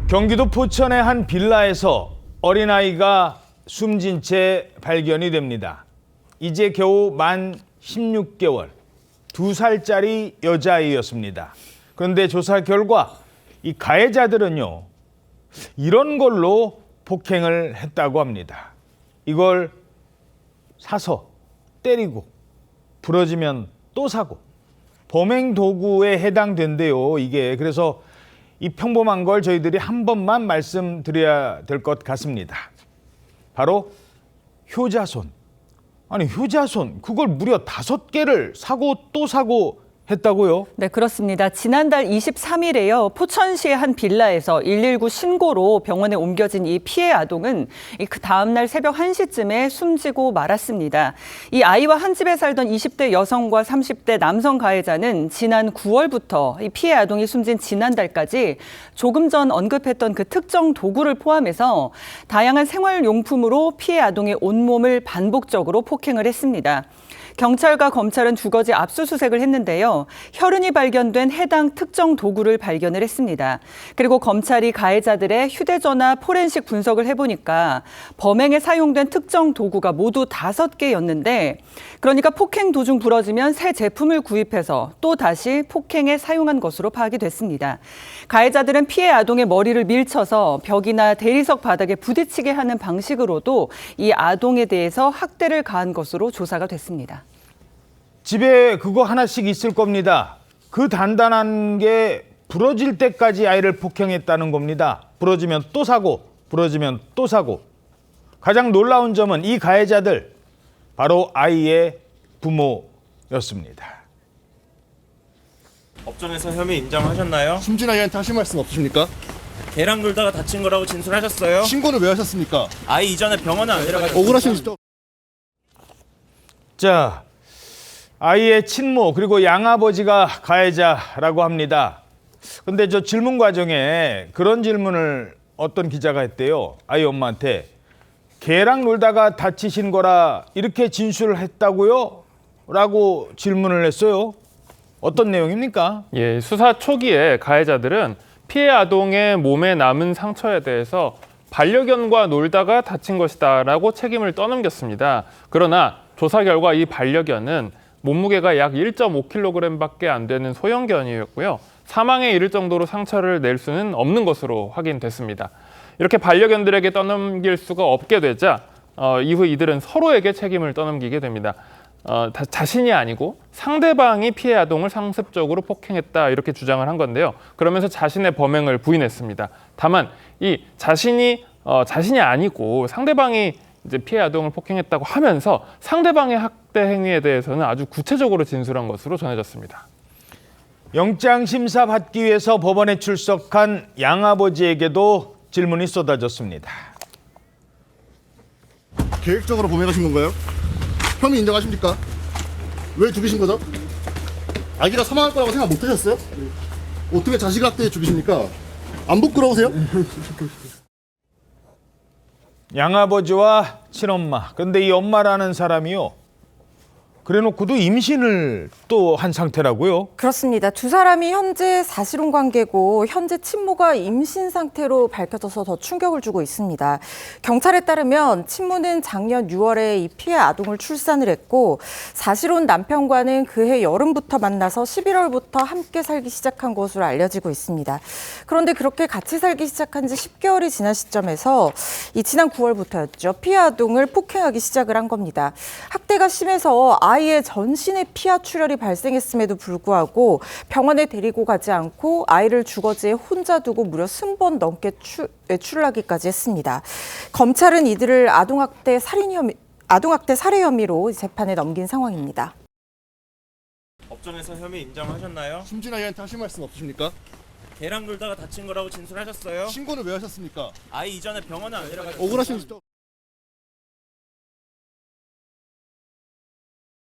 경기도 포천의 한 빌라에서 어린아이가 숨진 채 발견이 됩니다. 이제 겨우 만 16개월, 2살짜리 여자아이였습니다. 그런데 조사 결과 이 가해자들은요, 이런 걸로 폭행을 했다고 합니다. 이걸 사서 때리고 부러지면 또 사고 범행 도구에 해당된대요. 이게 그래서 이 평범한 걸 저희들이 한 번만 말씀드려야 될 것 같습니다. 바로 효자손. 아니 효자손 그걸 무려 5개를 사고 또 사고 했다고요? 네, 그렇습니다. 지난달 23일에요. 포천시의 한 빌라에서 119 신고로 병원에 옮겨진 이 피해 아동은 그 다음 날 새벽 1시쯤에 숨지고 말았습니다. 이 아이와 한 집에 살던 20대 여성과 30대 남성 가해자는 지난 9월부터 이 피해 아동이 숨진 지난달까지 조금 전 언급했던 그 특정 도구를 포함해서 다양한 생활용품으로 피해 아동의 온몸을 반복적으로 폭행을 했습니다. 경찰과 검찰은 주거지 압수수색을 했는데요. 혈흔이 발견된 해당 특정 도구를 발견을 했습니다. 그리고 검찰이 가해자들의 휴대전화 포렌식 분석을 해보니까 범행에 사용된 특정 도구가 모두 5개였는데 그러니까 폭행 도중 부러지면 새 제품을 구입해서 또 다시 폭행에 사용한 것으로 파악이 됐습니다. 가해자들은 피해 아동의 머리를 밀쳐서 벽이나 대리석 바닥에 부딪히게 하는 방식으로도 이 아동에 대해서 학대를 가한 것으로 조사가 됐습니다. 집에 그거 하나씩 있을 겁니다. 그 단단한 게 부러질 때까지 아이를 폭행했다는 겁니다. 부러지면 또 사고, 부러지면 또 사고. 가장 놀라운 점은 이 가해자들, 바로 아이의 부모였습니다. 법정에서 혐의 인정하셨나요? 숨진 아이한테 하실 말씀 없으십니까? 개랑 놀다가 다친 거라고 진술하셨어요? 신고는 왜 하셨습니까? 아이 이전에 병원에 안 데려가셨어요? 억울하신 또 자, 아이의 친모 그리고 양아버지가 가해자라고 합니다. 근데 저 질문 과정에 그런 질문을 어떤 기자가 했대요. 아이 엄마한테 개랑 놀다가 다치신 거라 이렇게 진술을 했다고요? 라고 질문을 했어요. 어떤 내용입니까? 예, 수사 초기에 가해자들은 피해 아동의 몸에 남은 상처에 대해서 반려견과 놀다가 다친 것이다라고 책임을 떠넘겼습니다. 그러나 조사 결과 이 반려견은 몸무게가 약 1.5kg밖에 안 되는 소형견이었고요. 사망에 이를 정도로 상처를 낼 수는 없는 것으로 확인됐습니다. 이렇게 반려견들에게 떠넘길 수가 없게 되자 이후 이들은 서로에게 책임을 떠넘기게 됩니다. 자신이 아니고 상대방이 피해 아동을 상습적으로 폭행했다 이렇게 주장을 한 건데요. 그러면서 자신의 범행을 부인했습니다. 다만 이 자신이 아니고 상대방이 이제 피해 아동을 폭행했다고 하면서 상대방의 학대 행위에 대해서는 아주 구체적으로 진술한 것으로 전해졌습니다. 영장 심사 받기 위해서 법원에 출석한 양아버지에게도 질문이 쏟아졌습니다. 계획적으로 범행하신 건가요? 혐의 인정하십니까? 왜 죽이신 거죠? 아기가 사망할 거라고 생각 못 하셨어요? 어떻게 자식 학대에 죽이십니까? 안 부끄러우세요? 양아버지와 친엄마. 근데 이 엄마라는 사람이요, 그래놓고도 임신을 또 한 상태라고요? 그렇습니다. 두 사람이 현재 사실혼 관계고 현재 친모가 임신 상태로 밝혀져서 더 충격을 주고 있습니다. 경찰에 따르면 친모는 작년 6월에 이 피해 아동을 출산을 했고 사실혼 남편과는 그해 여름부터 만나서 11월부터 함께 살기 시작한 것으로 알려지고 있습니다. 그런데 그렇게 같이 살기 시작한 지 10개월이 지난 시점에서 지난 9월부터였죠. 피해 아동을 폭행하기 시작을 한 겁니다. 학대가 심해서 아이의 전신에 피하 출혈이 발생했음에도 불구하고 병원에 데리고 가지 않고 아이를 주거지에 혼자 두고 무려 20번 넘게 외출하기까지 했습니다. 검찰은 이들을 아동학대 살해 혐의로 재판에 넘긴 상황입니다. 법정에서 혐의 인정하셨나요? 숨진 아이한테 하실 말씀 없으십니까? 개랑 놀다가 다친 거라고 진술하셨어요? 신고는 왜 하셨습니까? 아이 이전에 병원에 안 데려가셨어요? 억울하신 또